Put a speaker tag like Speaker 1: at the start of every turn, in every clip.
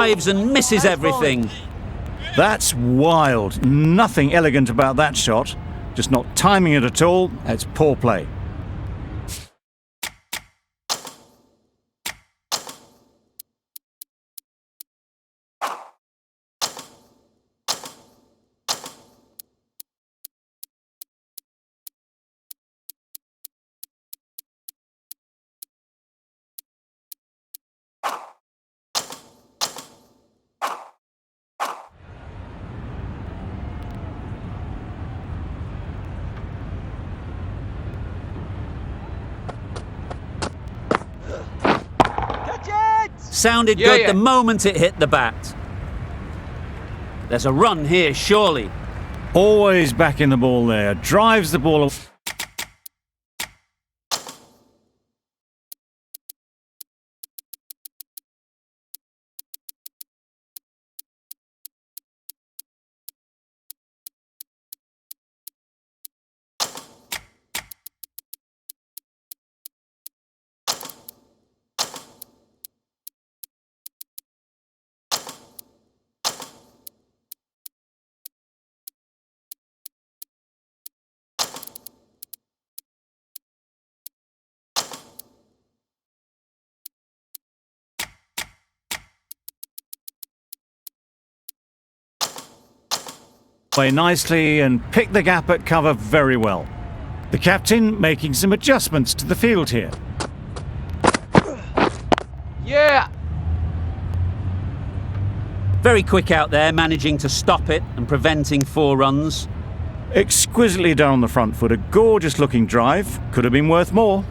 Speaker 1: Dives and misses everything.
Speaker 2: That's wild. Nothing elegant about that shot. Just not timing it at all. It's poor play.
Speaker 1: Sounded good the moment it hit the bat. There's a run here, surely.
Speaker 2: Always back in the ball there. Drives the ball. Play nicely and pick the gap at cover very well. The captain making some adjustments to the field here.
Speaker 3: Yeah!
Speaker 1: Very quick out there, managing to stop it and preventing 4 runs.
Speaker 2: Exquisitely done on the front foot. A gorgeous looking drive. Could have been worth more.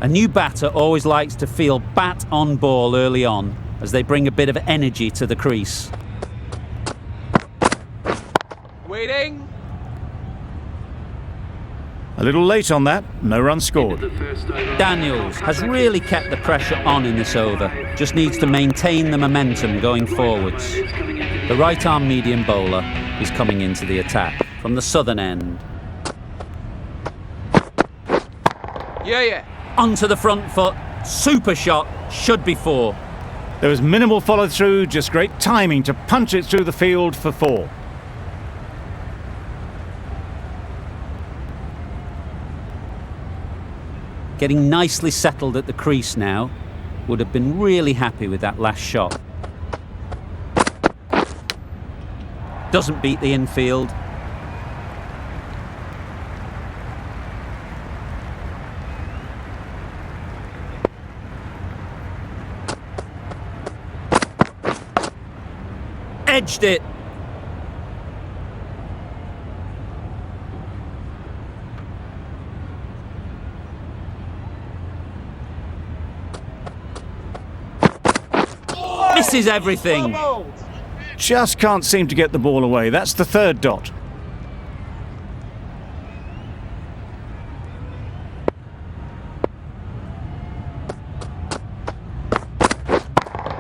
Speaker 1: A new batter always likes to feel bat on ball early on, as they bring a bit of energy to the crease.
Speaker 3: Waiting.
Speaker 2: A little late on that, no run scored.
Speaker 1: Daniels has really kept the pressure on in this over, just needs to maintain the momentum going forwards. The right-arm medium bowler is coming into the attack from the southern end.
Speaker 3: Yeah.
Speaker 1: Onto the front foot, super shot, should be 4.
Speaker 2: There was minimal follow through, just great timing to punch it through the field for 4.
Speaker 1: Getting nicely settled at the crease now. Would have been really happy with that last shot. Doesn't beat the infield. Edged it. Misses everything.
Speaker 2: Just can't seem to get the ball away. That's the 3rd dot.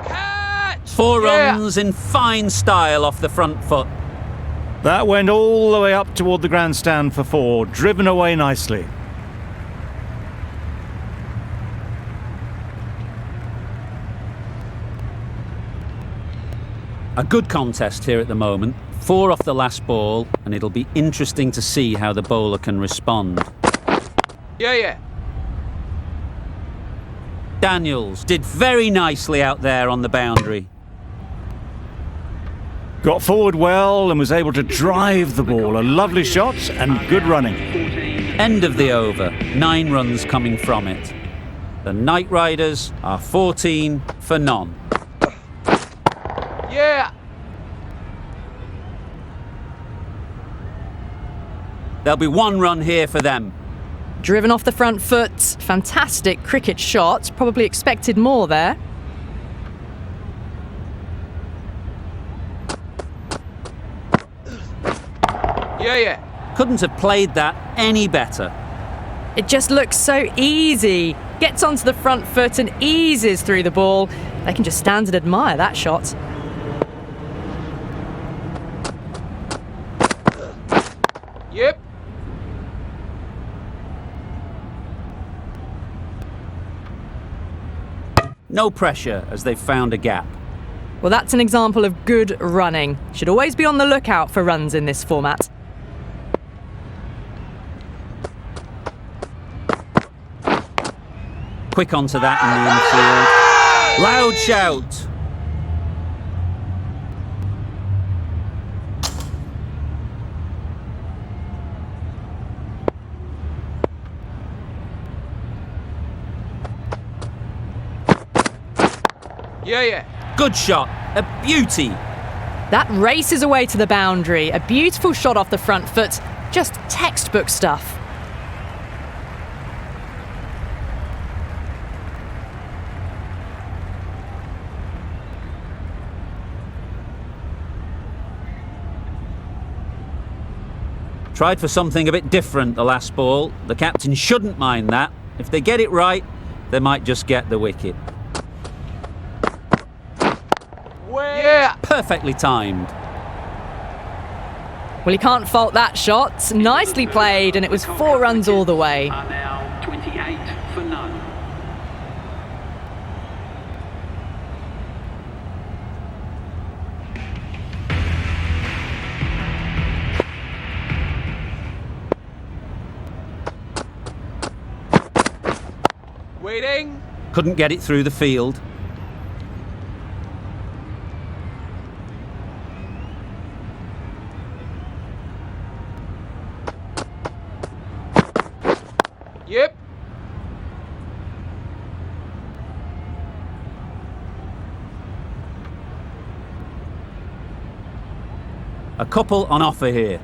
Speaker 3: Catch!
Speaker 1: 4 runs in fine style off the front foot.
Speaker 2: That went all the way up toward the grandstand for 4. Driven away nicely.
Speaker 1: A good contest here at the moment. 4 off the last ball, and it'll be interesting to see how the bowler can respond.
Speaker 3: Yeah.
Speaker 1: Daniels did very nicely out there on the boundary.
Speaker 2: Got forward well and was able to drive the ball. A lovely shot and good running.
Speaker 1: End of the over, 9 runs coming from it. The Knight Riders are 14 for none.
Speaker 3: Yeah!
Speaker 1: There'll be 1 run here for them.
Speaker 4: Driven off the front foot. Fantastic cricket shot. Probably expected more there.
Speaker 3: Yeah.
Speaker 1: Couldn't have played that any better.
Speaker 4: It just looks so easy. Gets onto the front foot and eases through the ball. They can just stand and admire that shot.
Speaker 3: Yep.
Speaker 1: No pressure as they've found a gap.
Speaker 4: Well, that's an example of good running. Should always be on the lookout for runs in this format.
Speaker 1: Quick onto that in the infield. Loud shout.
Speaker 3: Yeah.
Speaker 1: Good shot. A beauty.
Speaker 4: That races away to the boundary. A beautiful shot off the front foot. Just textbook stuff.
Speaker 1: Tried for something a bit different the last ball. The captain shouldn't mind that. If they get it right, they might just get the wicket.
Speaker 3: Yeah.
Speaker 1: Perfectly timed.
Speaker 4: Well, you can't fault that shot. Nicely played, and it was 4 runs all the way.
Speaker 5: Are now 28 for none.
Speaker 3: Waiting.
Speaker 1: Couldn't get it through the field.
Speaker 3: Yep.
Speaker 1: A couple on offer here.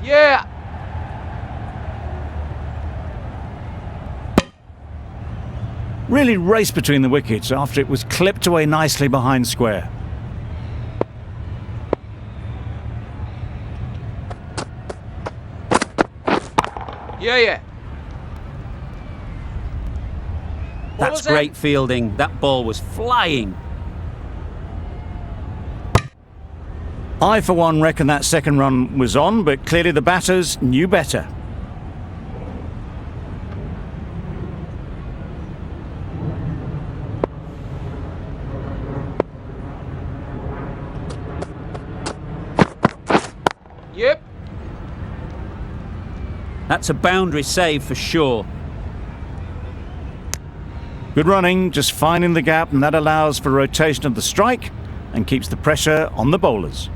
Speaker 3: Yeah.
Speaker 2: Really raced between the wickets after it was clipped away nicely behind square.
Speaker 3: Yeah.
Speaker 1: That's great fielding. That ball was flying.
Speaker 2: I, for one, reckon that second run was on, but clearly the batters knew better.
Speaker 3: Yep.
Speaker 1: That's a boundary save for sure.
Speaker 2: Good running, just finding the gap, and that allows for rotation of the strike and keeps the pressure on the bowlers.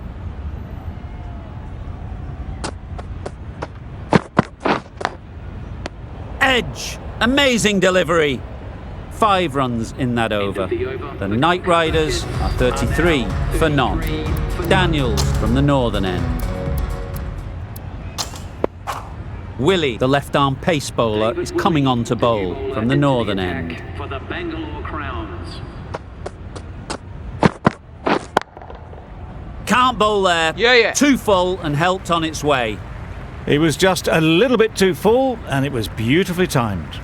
Speaker 1: Edge. Amazing delivery. 5 runs in that over. The Knight Riders are 33 for none. Daniels from the northern end. Willie, the left-arm pace bowler, is coming on to bowl from the northern end.
Speaker 5: For the Bangalore Crowns.
Speaker 1: Can't bowl there.
Speaker 3: Yeah.
Speaker 1: Too full and helped on its way.
Speaker 2: It was just a little bit too full, and it was beautifully timed.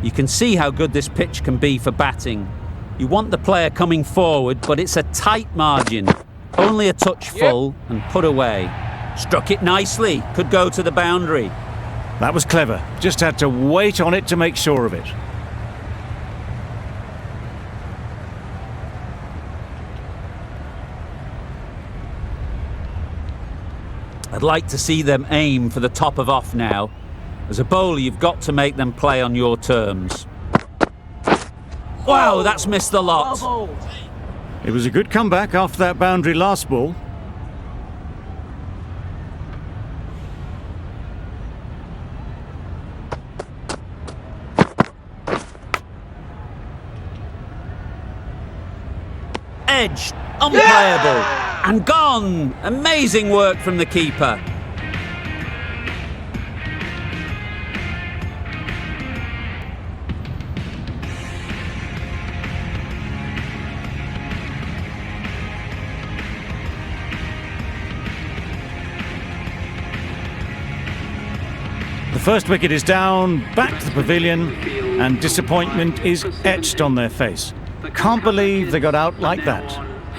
Speaker 1: You can see how good this pitch can be for batting. You want the player coming forward, but it's a tight margin. Only a touch full and put away. Struck it nicely. Could go to the boundary.
Speaker 2: That was clever. Just had to wait on it to make sure of it.
Speaker 1: I'd like to see them aim for the top of off now. As a bowler, you've got to make them play on your terms. Wow, that's missed the lot.
Speaker 2: It was a good comeback after that boundary last ball.
Speaker 1: Edged, unplayable, and gone. Amazing work from the keeper.
Speaker 2: first wicket is down, back to the pavilion, and disappointment is etched on their face. Can't believe they got out like that.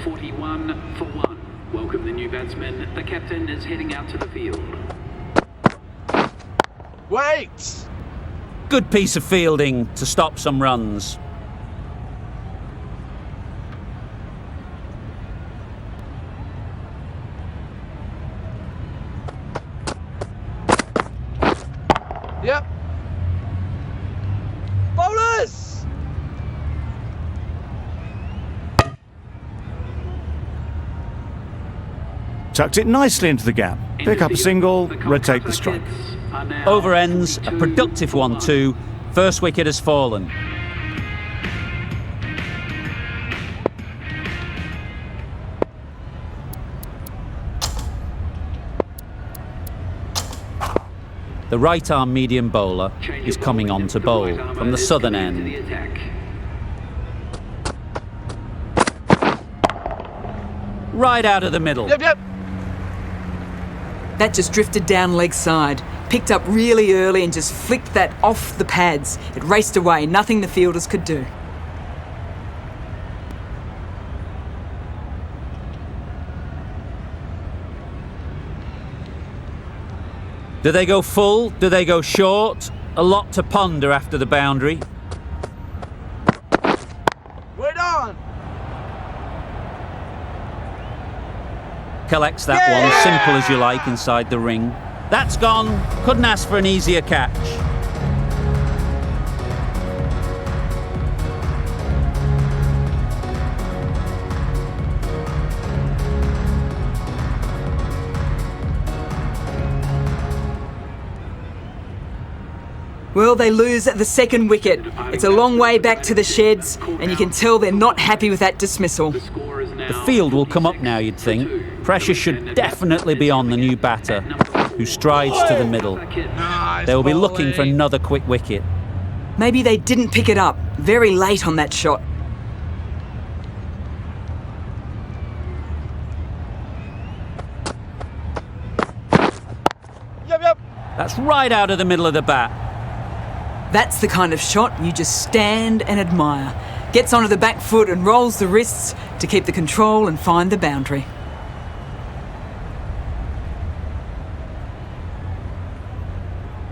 Speaker 5: 41 for 1. Welcome the new batsman. The captain is heading out to the field.
Speaker 3: Wait!
Speaker 1: Good piece of fielding to stop some runs.
Speaker 3: Yep. Bowlers!
Speaker 2: Tucked it nicely into the gap. Pick up a single, rotate the strike.
Speaker 1: Over ends, a productive one too. First wicket has fallen. The right-arm medium bowler is coming on to bowl from the southern end. Right out of the middle.
Speaker 3: Yep.
Speaker 6: That just drifted down leg side. Picked up really early and just flicked that off the pads. It raced away, nothing the fielders could do.
Speaker 1: Do they go full? Do they go short? A lot to ponder after the boundary.
Speaker 3: Wait on!
Speaker 1: Collects that one, simple as you like, inside the ring. That's gone. Couldn't ask for an easier catch.
Speaker 6: Well, they lose at the second wicket. It's a long way back to the sheds, and you can tell they're not happy with that dismissal.
Speaker 1: The field will come up now, you'd think. Pressure should definitely be on the new batter, who strides to the middle.
Speaker 3: Nice
Speaker 1: They'll be looking for
Speaker 3: bowling.
Speaker 1: another quick wicket.
Speaker 6: Maybe they didn't pick it up. Very late on that shot.
Speaker 3: Yep.
Speaker 1: That's right out of the middle of the bat.
Speaker 6: That's the kind of shot you just stand and admire. Gets onto the back foot and rolls the wrists to keep the control and find the boundary.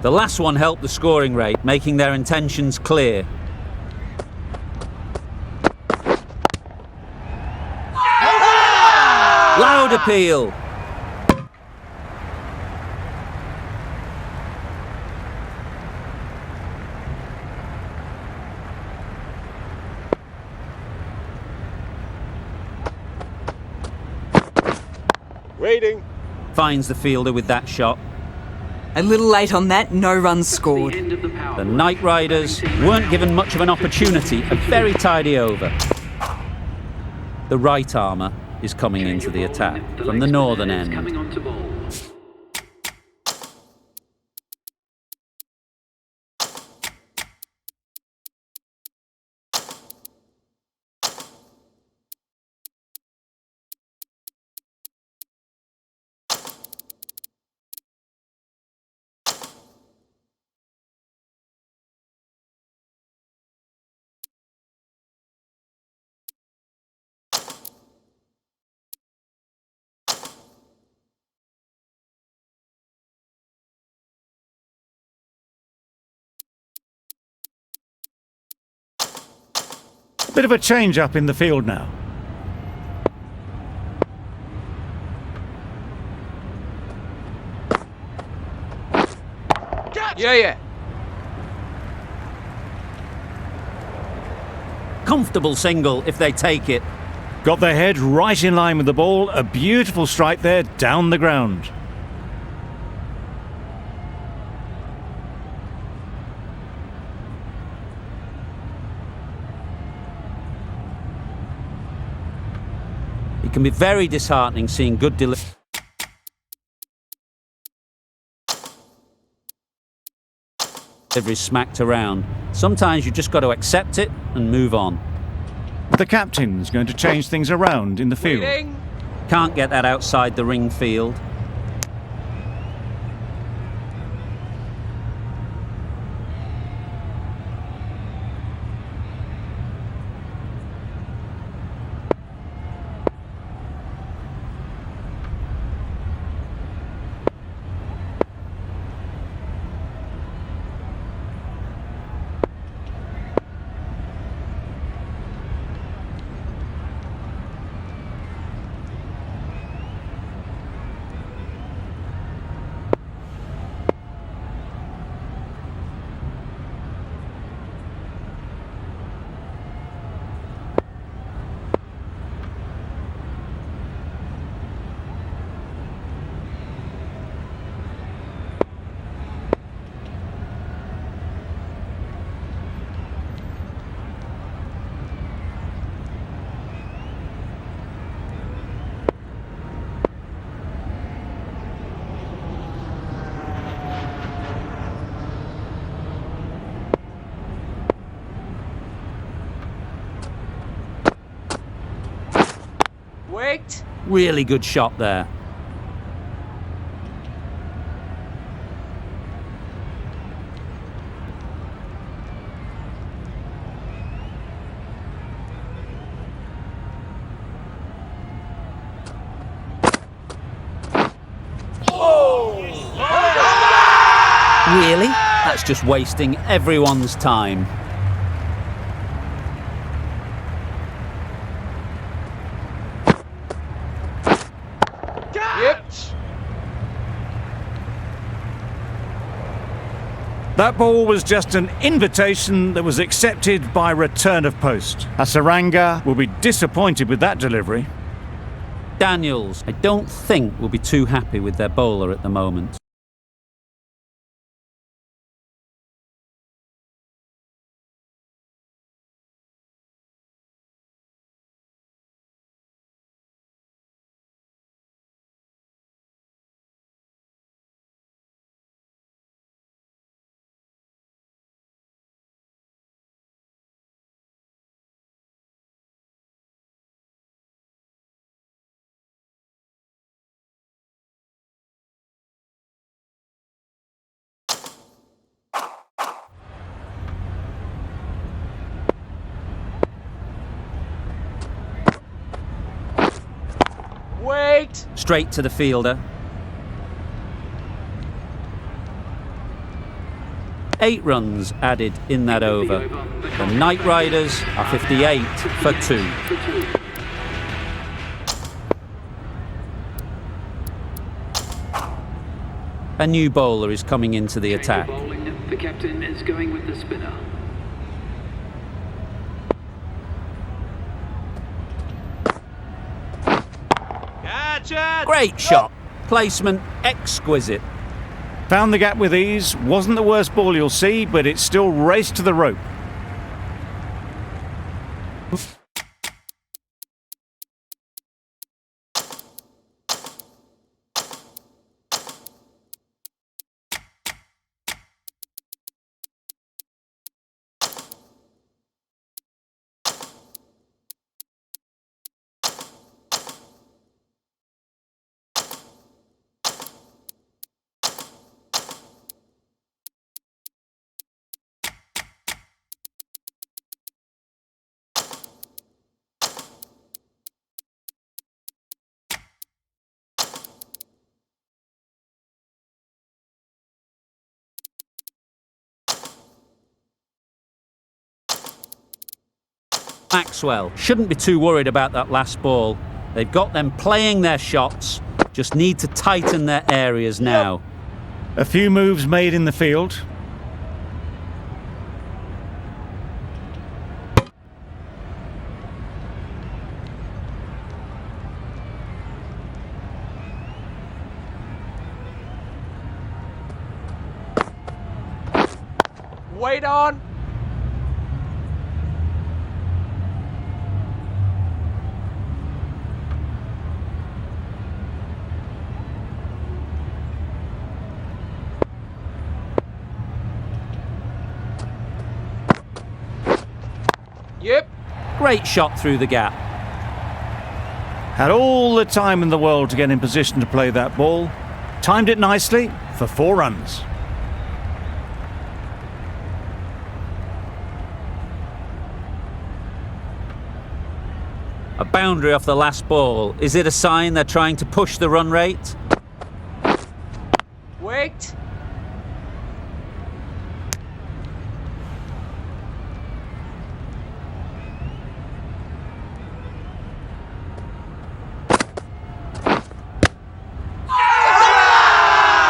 Speaker 1: The last one helped the scoring rate, making their intentions clear. Loud appeal.
Speaker 3: Waiting.
Speaker 1: Finds the fielder with that shot.
Speaker 6: A little late on that, no runs scored.
Speaker 1: The Night Riders weren't given much of an opportunity, a very tidy over. The right armour is coming into the attack from the northern end.
Speaker 2: Bit of a change up in the field now.
Speaker 3: Yeah.
Speaker 1: Comfortable single if they take it.
Speaker 2: Got their head right in line with the ball. A beautiful strike there down the ground.
Speaker 1: It can be very disheartening seeing good delivery smacked around. Sometimes you just got to accept it and move on.
Speaker 2: The captain's going to change things around in the field.
Speaker 3: Waiting.
Speaker 1: Can't get that outside the ring field.
Speaker 3: Wait.
Speaker 1: Really good shot there. Really? That's just wasting everyone's time.
Speaker 3: Yep.
Speaker 2: That ball was just an invitation that was accepted by return of post. Hasaranga will be disappointed with that delivery.
Speaker 1: Daniels, I don't think will be too happy with their bowler at the moment.
Speaker 3: Wait.
Speaker 1: Straight to the fielder. 8 runs added in that over. The Knight Riders are 58 for 2. A new bowler is coming into the attack.
Speaker 5: The captain is going with the spinner.
Speaker 3: Gotcha.
Speaker 1: Great shot. Placement exquisite.
Speaker 2: Found the gap with ease. Wasn't the worst ball you'll see, but it still raced to the rope.
Speaker 1: Maxwell shouldn't be too worried about that last ball. They've got them playing their shots, just need to tighten their areas now.
Speaker 2: A few moves made in the field.
Speaker 3: Wait on. Yep.
Speaker 1: Great shot through the gap.
Speaker 2: Had all the time in the world to get in position to play that ball. Timed it nicely for 4 runs.
Speaker 1: A boundary off the last ball. Is it a sign they're trying to push the run rate?
Speaker 3: Wait.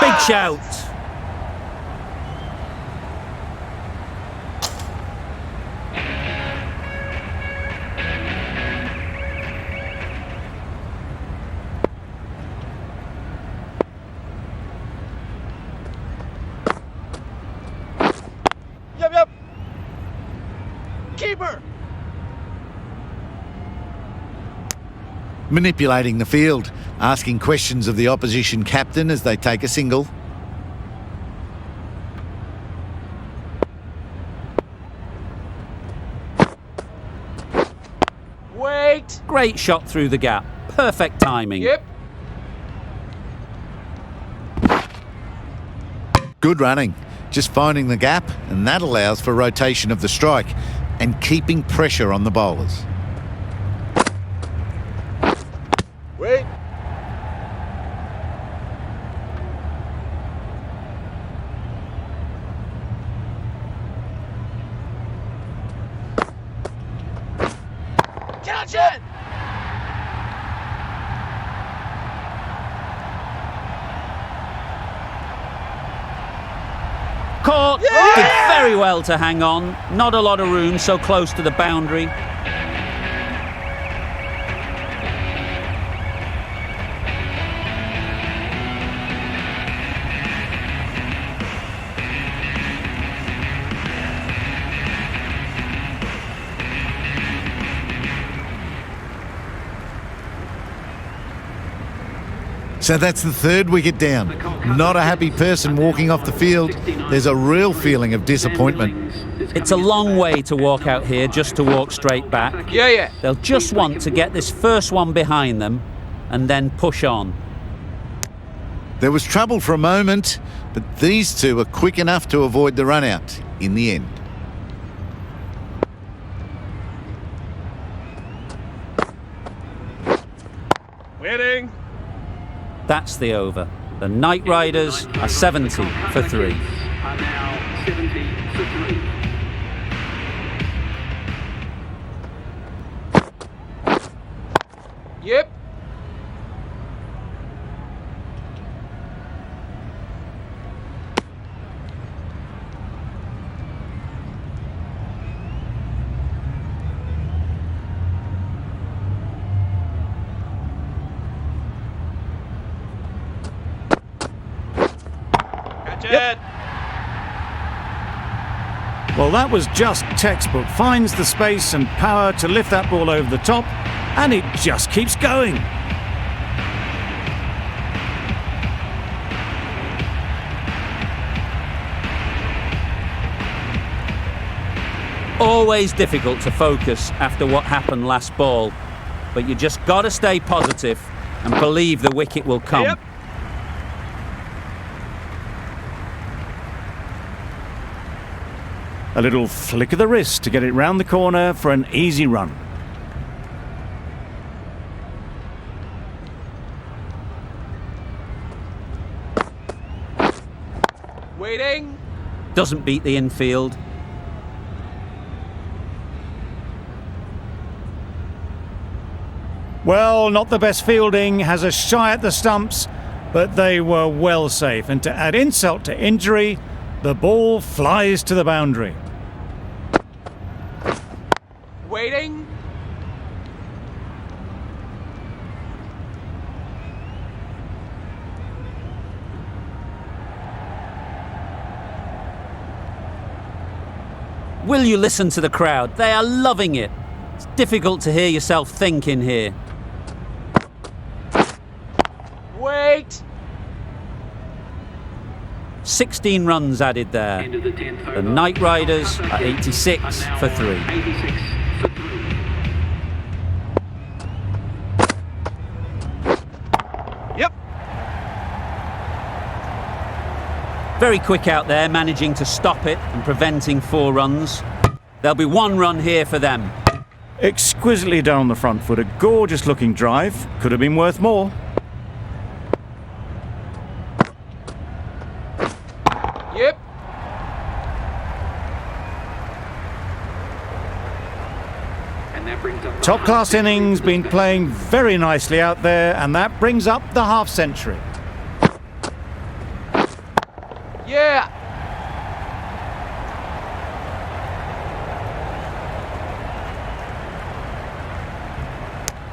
Speaker 1: Big shout.
Speaker 3: Yep. Keeper.
Speaker 7: Manipulating the field, asking questions of the opposition captain as they take a single.
Speaker 3: Wait.
Speaker 1: Great shot through the gap. Perfect timing.
Speaker 3: Yep.
Speaker 7: Good running. Just finding the gap, and that allows for rotation of the strike and keeping pressure on the bowlers.
Speaker 3: Wait. Catch it!
Speaker 1: Caught. Did very well to hang on. Not a lot of room so close to the boundary.
Speaker 7: So that's the third wicket down. Not a happy person walking off the field. There's a real feeling of disappointment.
Speaker 1: It's a long way to walk out here just to walk straight back.
Speaker 3: Yeah.
Speaker 1: They'll just want to get this first one behind them and then push on.
Speaker 7: There was trouble for a moment, but these two are quick enough to avoid the run-out in the end.
Speaker 3: Winning.
Speaker 1: That's the over. The Knight Riders are 70 for 3.
Speaker 5: Are now 70 for 3.
Speaker 3: Yep. Catch it.
Speaker 2: Well, that was just textbook. Finds the space and power to lift that ball over the top, and it just keeps going.
Speaker 1: Always difficult to focus after what happened last ball, but you just got to stay positive and believe the wicket will come.
Speaker 3: Yep.
Speaker 2: A little flick of the wrist to get it round the corner for an easy run.
Speaker 3: Waiting.
Speaker 1: Doesn't beat the infield.
Speaker 2: Well, not the best fielding, has a shy at the stumps, but they were well safe. And to add insult to injury, the ball flies to the boundary.
Speaker 3: Waiting.
Speaker 1: Will you listen to the crowd? They are loving it. It's difficult to hear yourself think in here.
Speaker 3: Wait.
Speaker 1: 16 runs added there.
Speaker 5: End of the 10th over.
Speaker 1: The Knight Riders are 86 for 3.
Speaker 5: 86 for 3.
Speaker 3: Yep.
Speaker 1: Very quick out there, managing to stop it and preventing 4 runs. There'll be 1 run here for them.
Speaker 2: Exquisitely done on the front foot, a gorgeous looking drive. Could have been worth more.
Speaker 3: Yep.
Speaker 5: And that brings up the
Speaker 2: Top class
Speaker 5: 160
Speaker 2: innings,
Speaker 5: for
Speaker 2: been
Speaker 5: this
Speaker 2: playing very nicely out there, and that brings up the half century.
Speaker 3: Yeah.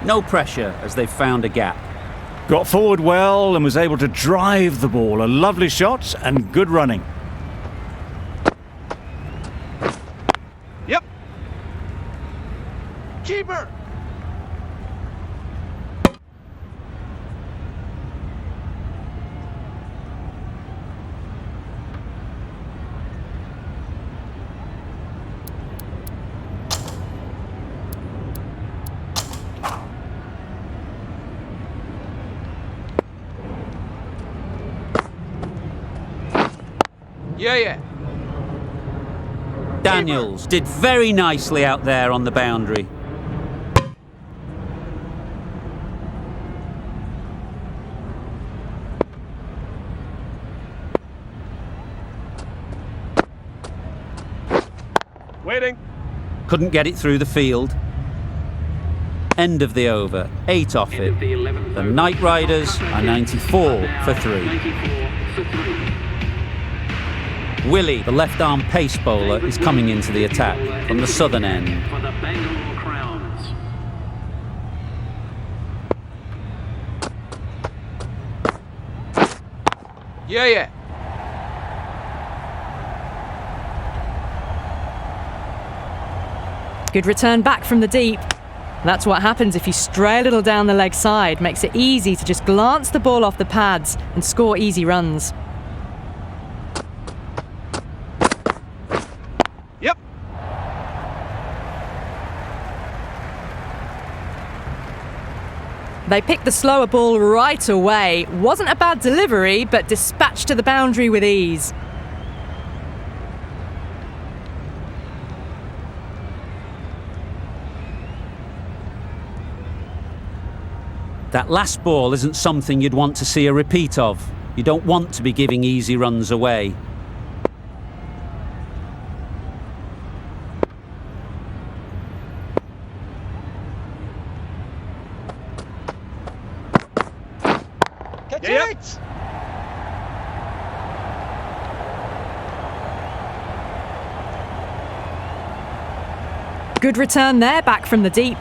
Speaker 1: No pressure as they've found a gap.
Speaker 2: Got forward well and was able to drive the ball. A lovely shot and good running.
Speaker 3: Yep. Keeper. Yeah.
Speaker 1: Daniels did very nicely out there on the boundary.
Speaker 3: Waiting.
Speaker 1: Couldn't get it through the field. End of the over, 8 off
Speaker 5: End
Speaker 1: it.
Speaker 5: of the 11th
Speaker 1: The
Speaker 5: over.
Speaker 1: Knight Riders are 94 for 3.
Speaker 5: 94 for 3.
Speaker 1: Willie, the left-arm pace bowler, is coming into the attack from the southern end.
Speaker 5: For the Bangalore Crowns.
Speaker 3: Yeah.
Speaker 4: Good return back from the deep. That's what happens if you stray a little down the leg side. Makes it easy to just glance the ball off the pads and score easy runs.
Speaker 3: Yep.
Speaker 4: They picked the slower ball right away. Wasn't a bad delivery, but dispatched to the boundary with ease.
Speaker 1: That last ball isn't something you'd want to see a repeat of. You don't want to be giving easy runs away.
Speaker 3: Catch it!
Speaker 4: Good return there, back from the deep.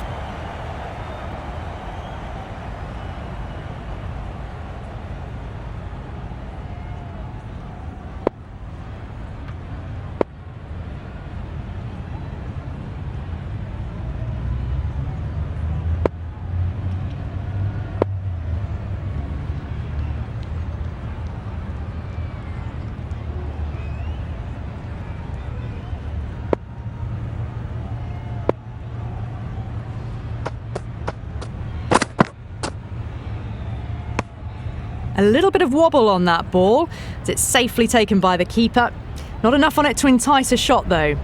Speaker 4: A little bit of wobble on that ball, as it's safely taken by the keeper. Not enough on it to entice a shot though.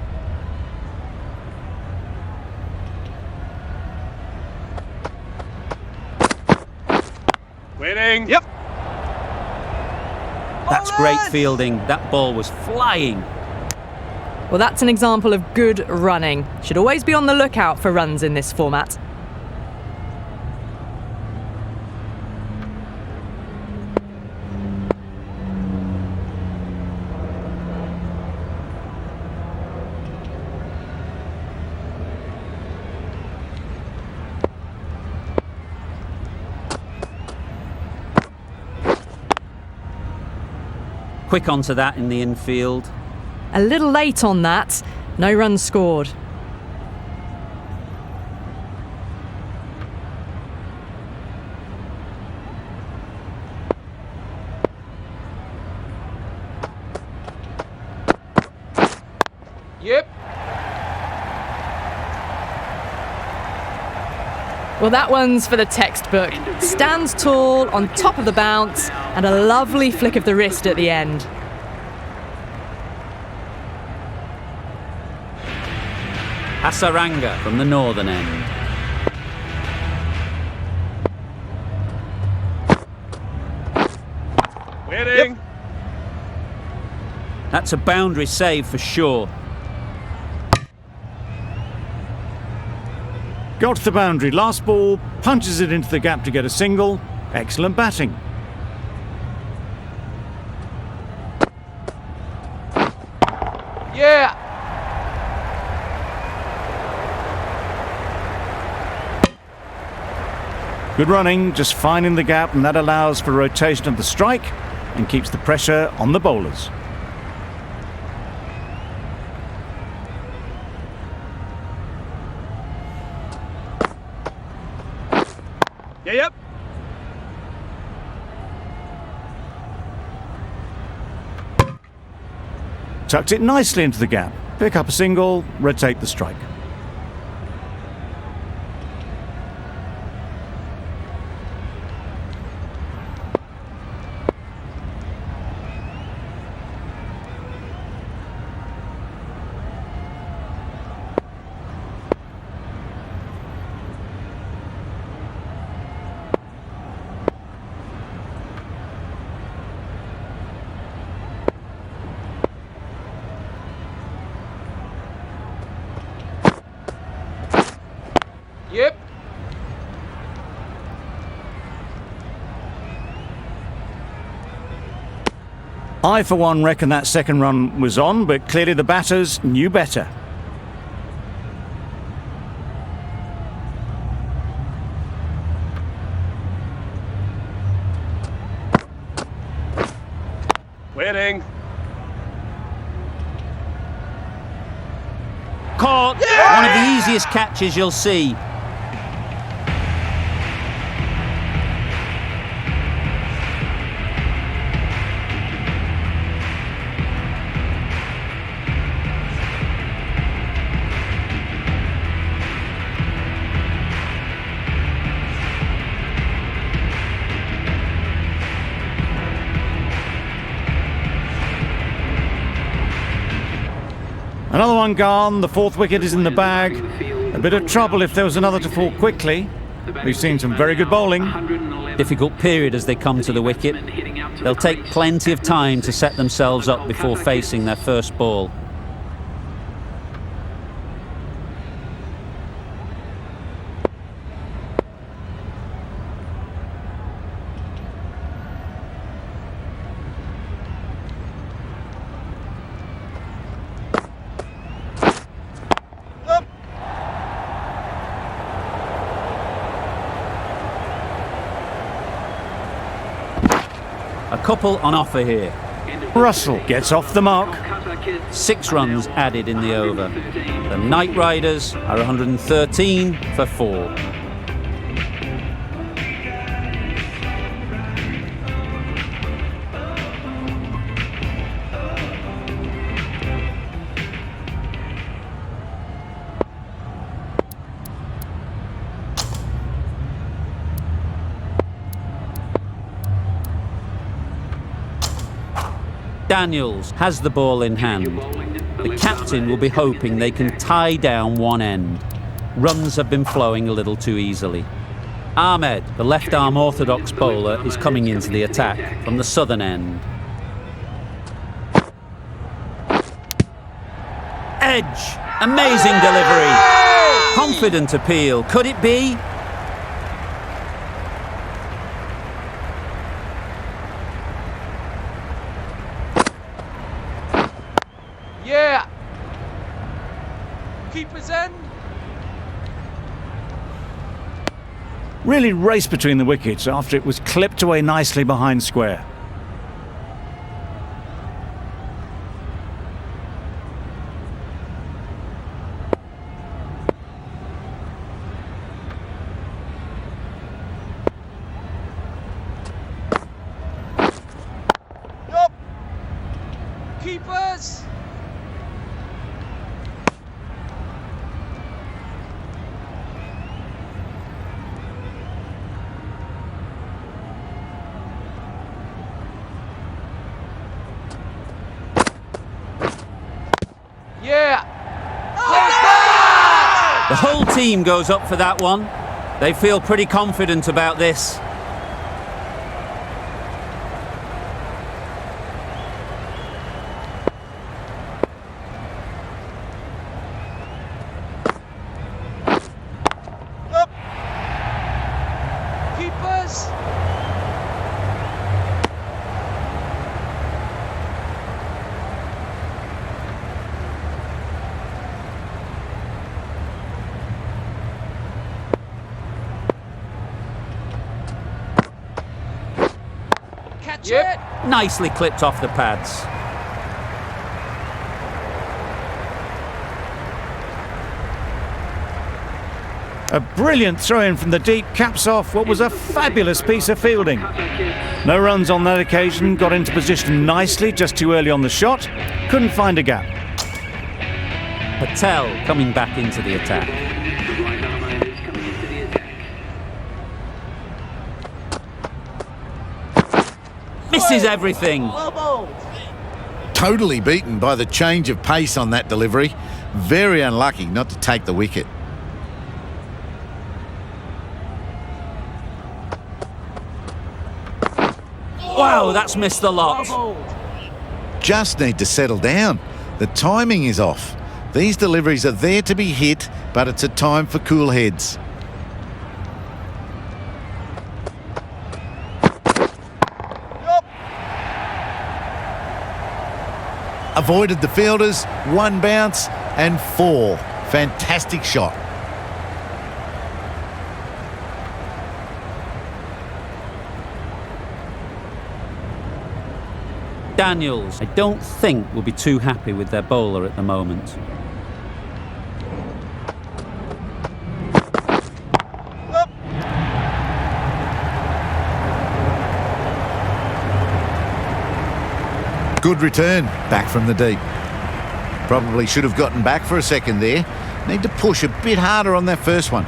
Speaker 3: Waiting. Yep.
Speaker 1: That's great fielding. That ball was flying.
Speaker 4: Well, that's an example of good running. Should always be on the lookout for runs in this format.
Speaker 1: Quick onto that in the infield.
Speaker 4: A little late on that. No runs scored.
Speaker 3: Yep.
Speaker 4: Well, that one's for the textbook. Stands tall, on top of the bounce, and a lovely flick of the wrist at the end.
Speaker 1: Hasaranga from the northern end.
Speaker 3: Waiting.
Speaker 1: Yep. That's a boundary save for sure.
Speaker 2: Got to the boundary. Last ball, punches it into the gap to get a single. Excellent batting.
Speaker 3: Yeah.
Speaker 2: Good running, just finding the gap, and that allows for rotation of the strike and keeps the pressure on the bowlers.
Speaker 3: Yep.
Speaker 2: Tucked it nicely into the gap. Pick up a single, rotate the strike.
Speaker 3: Yep.
Speaker 2: I, for one, reckon that second run was on, but clearly the batters knew better.
Speaker 3: Winning.
Speaker 1: Caught!
Speaker 3: Yeah!
Speaker 1: One of the easiest catches you'll see.
Speaker 2: Another one gone, the fourth wicket is in the bag. A bit of trouble if there was another to fall quickly. We've seen some very good bowling.
Speaker 1: Difficult period as they come to the wicket. They'll take plenty of time to set themselves up before facing their first ball. A couple on offer here.
Speaker 2: Russell gets off the mark.
Speaker 1: 6 runs added in the over. The Knight Riders are 113 for 4. Daniels has the ball in hand. The captain will be hoping they can tie down one end. Runs have been flowing a little too easily. Ahmed, the left-arm orthodox bowler, is coming into the attack from the southern end. Edge! Amazing delivery! Confident appeal. Could it be?
Speaker 3: Yeah. Keeper's end.
Speaker 2: Really raced between the wickets after it was clipped away nicely behind square.
Speaker 3: Yup. Keepers. Yeah.
Speaker 1: The whole team goes up for that one. They feel pretty confident about this.
Speaker 3: Yup. Keepers. Catch it.
Speaker 1: Nicely clipped off the pads.
Speaker 2: A brilliant throw-in from the deep caps off what was a fabulous piece of fielding. No runs on that occasion, got into position nicely just too early on the shot, couldn't find a gap.
Speaker 1: Patel coming back into the attack.
Speaker 5: The right armour is coming into the attack.
Speaker 1: Misses everything.
Speaker 7: Totally beaten by the change of pace on that delivery. Very unlucky not to take the wicket.
Speaker 1: Wow, that's missed the lot.
Speaker 7: Just need to settle down. The timing is off. These deliveries are there to be hit, but it's a time for cool heads. avoided the fielders, one bounce and 4. Fantastic shot.
Speaker 1: Daniels, I don't think, will be too happy with their bowler at the moment.
Speaker 7: Good return, back from the deep. Probably should have gotten back for a second there. Need to push a bit harder on that first one.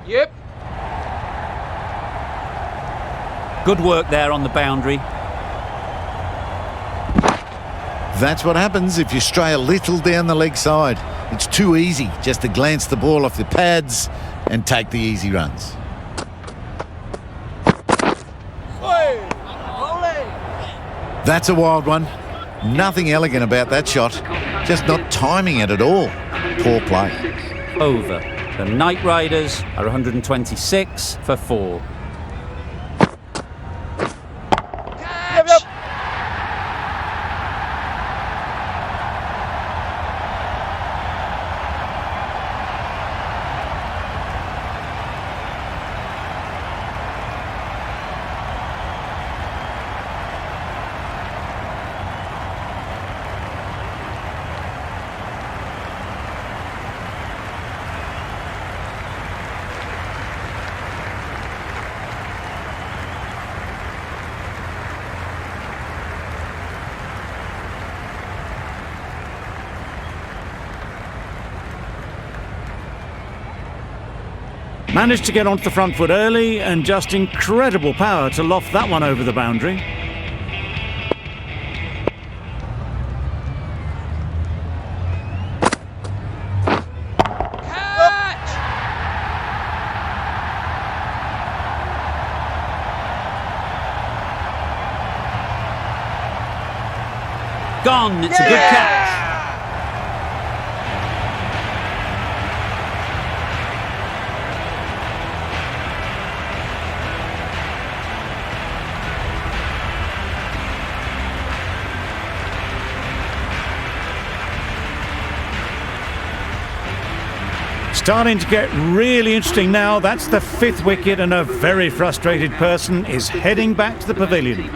Speaker 3: Yep.
Speaker 1: Good work there on the boundary.
Speaker 7: That's what happens if you stray a little down the leg side. It's too easy just to glance the ball off the pads and take the easy runs. That's a wild one. Nothing elegant about that shot. Just not timing it at all. Poor play.
Speaker 1: Over. The Knight Riders are 126 for 4.
Speaker 3: Catch.
Speaker 2: Managed to get onto the front foot early and just incredible power to loft that one over the boundary.
Speaker 3: Catch.
Speaker 1: Gone. It's a good catch.
Speaker 2: Starting to get really interesting now. That's the 5th wicket and a very frustrated person is heading back to the pavilion.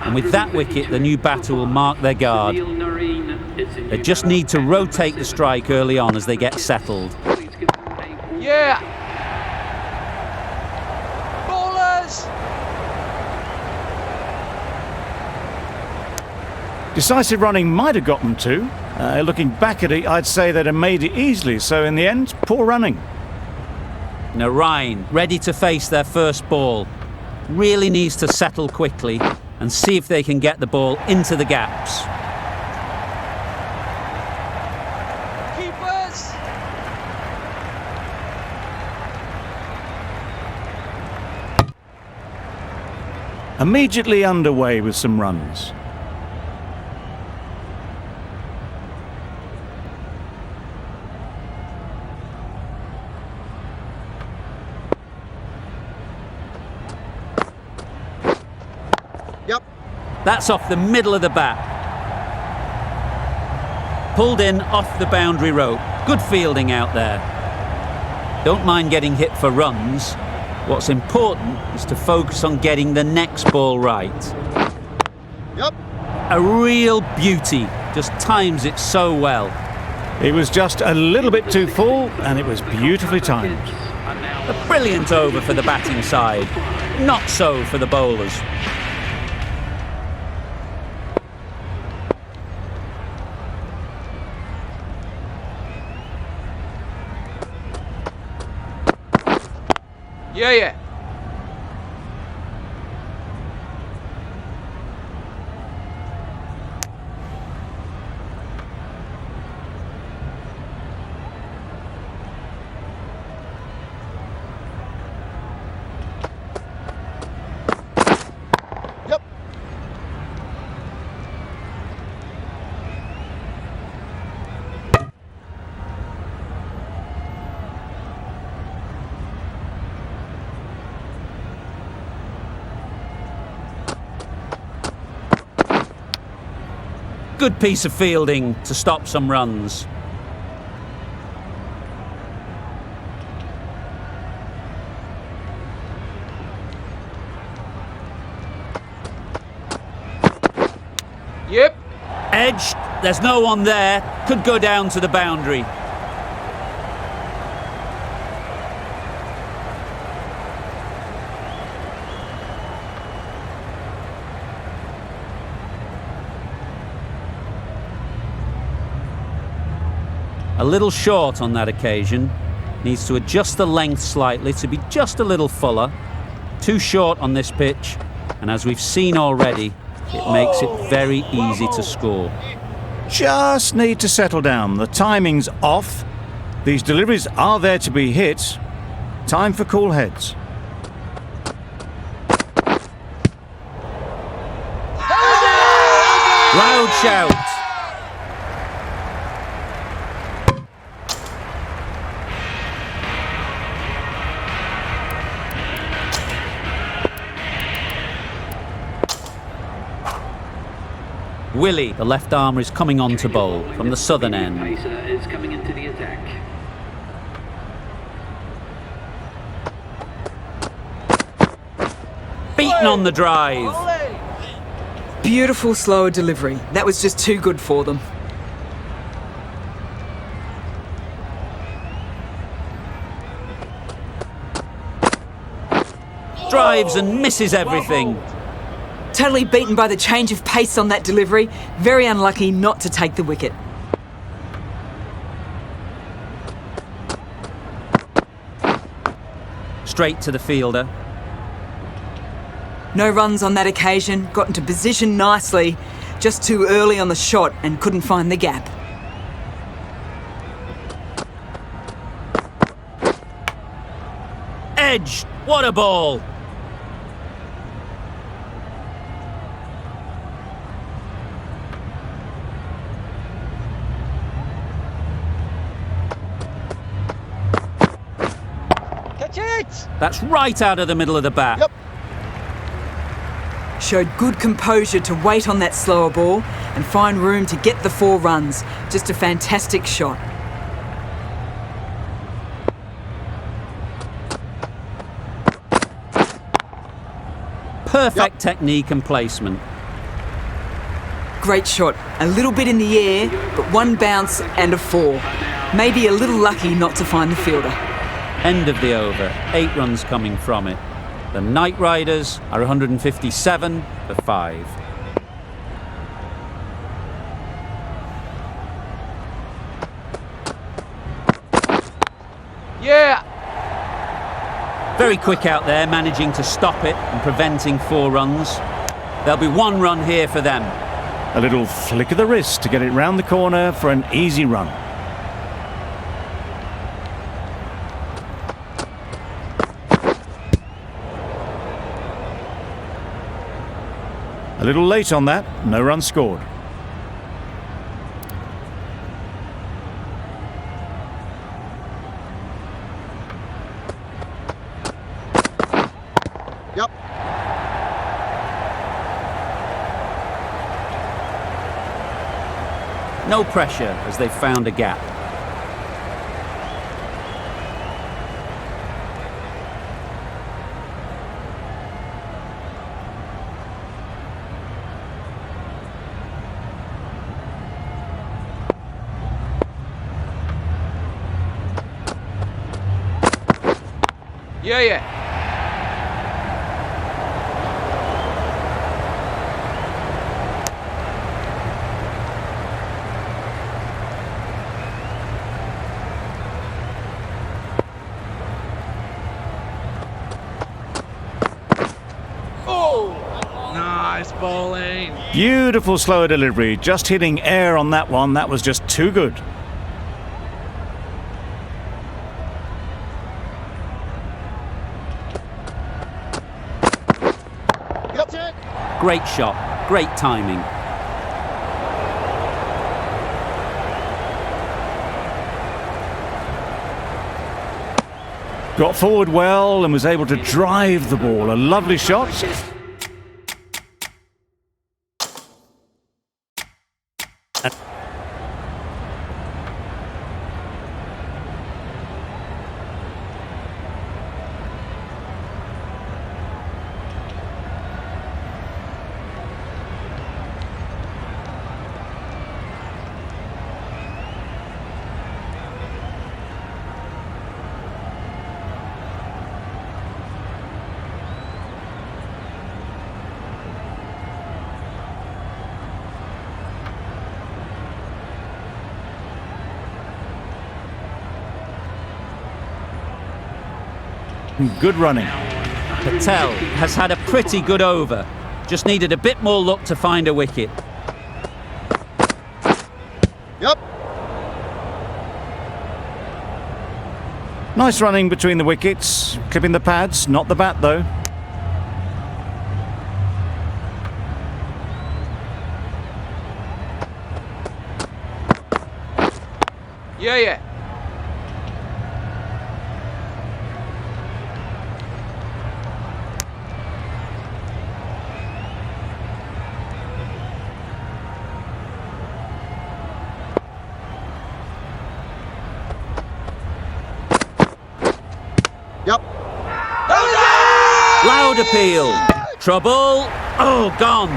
Speaker 1: And with that wicket, the new batter will mark their guard. They just need to rotate the strike early on as they get settled.
Speaker 3: Yeah. Bowlers.
Speaker 2: Decisive running might have got them too. Looking back at it, I'd say they'd have made it easily. So in the end, poor running.
Speaker 1: Narine, ready to face their first ball. Really needs to settle quickly and see if they can get the ball into the gaps.
Speaker 3: Keepers.
Speaker 2: Immediately underway with some runs.
Speaker 1: That's off the middle of the bat. Pulled in off the boundary rope. Good fielding out there. Don't mind getting hit for runs. What's important is to focus on getting the next ball right.
Speaker 7: Yep.
Speaker 1: A real beauty. Just times it so well.
Speaker 2: It was just a little bit too full and it was beautifully timed.
Speaker 1: A brilliant over for the batting side. Not so for the bowlers.
Speaker 3: Yeah.
Speaker 7: Yep.
Speaker 1: Good piece of fielding to stop some runs.
Speaker 3: Yep.
Speaker 1: Edged. There's no one there. Could go down to the boundary. A little short on that occasion. Needs to adjust the length slightly to be just a little fuller. Too short on this pitch, and as we've seen already, it makes it very easy to score.
Speaker 2: Just need to settle down. The timing's off. These deliveries are there to be hit. Time for cool heads.
Speaker 1: Loud shout. Willie, the left armer, is coming on to bowl from the southern end.
Speaker 5: Pacer is coming into the attack.
Speaker 1: Beaten on the drive.
Speaker 6: Beautiful slower delivery. That was just too good for them.
Speaker 1: Drives and misses everything.
Speaker 6: Totally beaten by the change of pace on that delivery. Very unlucky not to take the wicket.
Speaker 1: Straight to the fielder.
Speaker 6: No runs on that occasion. Got into position nicely. Just too early on the shot and couldn't find the gap.
Speaker 1: Edge. What a ball.
Speaker 3: Catch it!
Speaker 1: That's right out of the middle of the bat.
Speaker 3: Yep.
Speaker 6: Showed good composure to wait on that slower ball and find room to get the 4 runs. Just a fantastic shot.
Speaker 1: Perfect technique and placement.
Speaker 6: Great shot. A little bit in the air, but 1 bounce and a 4. Maybe a little lucky not to find the fielder.
Speaker 1: End of the over. 8 runs coming from it. The Knight Riders are 157 for 5.
Speaker 3: Yeah.
Speaker 1: Very quick out there, managing to stop it and preventing 4 runs. There'll be 1 run here for them.
Speaker 2: A little flick of the wrist to get it round the corner for an easy run. A little late on that, no run scored.
Speaker 3: Yep.
Speaker 1: No pressure as they've found a gap.
Speaker 3: Yeah, yeah. Oh, nice bowling.
Speaker 2: Beautiful slower delivery, just hitting air on that one. That was just too good.
Speaker 1: Great shot, great timing.
Speaker 2: Got forward well and was able to drive the ball. A lovely shot. Good running.
Speaker 1: Patel has had a pretty good over. Just needed a bit more luck to find a wicket.
Speaker 7: Yep.
Speaker 2: Nice running between the wickets, clipping the pads, not the bat though.
Speaker 3: Yeah.
Speaker 7: Yep.
Speaker 1: Loud appeal. Trouble. Oh, gone.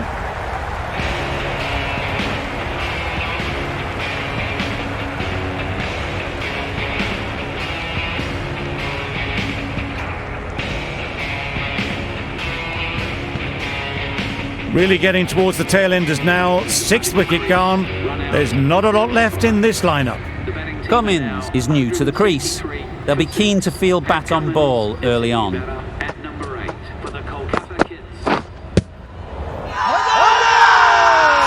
Speaker 2: Really getting towards the tail enders now. 6th wicket gone. There's not a lot left in this lineup.
Speaker 1: Cummins is new to the crease. They'll be keen to field bat on ball early on.
Speaker 5: At number 8 for the Kolkata Kids.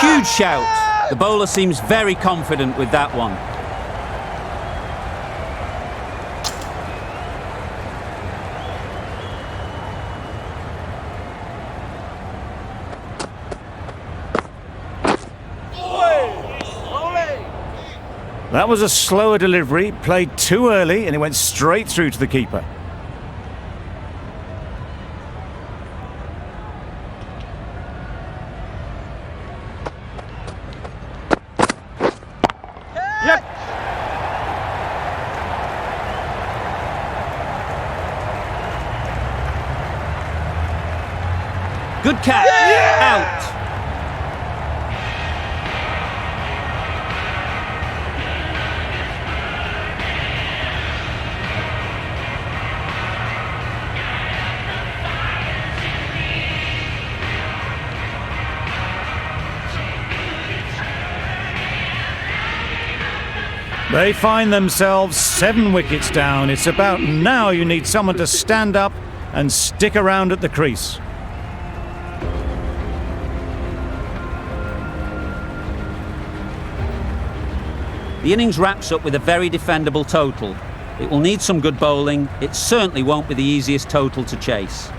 Speaker 1: Huge shout. The bowler seems very confident with that one.
Speaker 2: That was a slower delivery, played too early, and it went straight through to the keeper.
Speaker 3: Yep.
Speaker 1: Good catch. Out.
Speaker 2: They find themselves 7 wickets down. It's about now you need someone to stand up and stick around at the crease.
Speaker 1: The innings wraps up with a very defendable total. It will need some good bowling. It certainly won't be the easiest total to chase.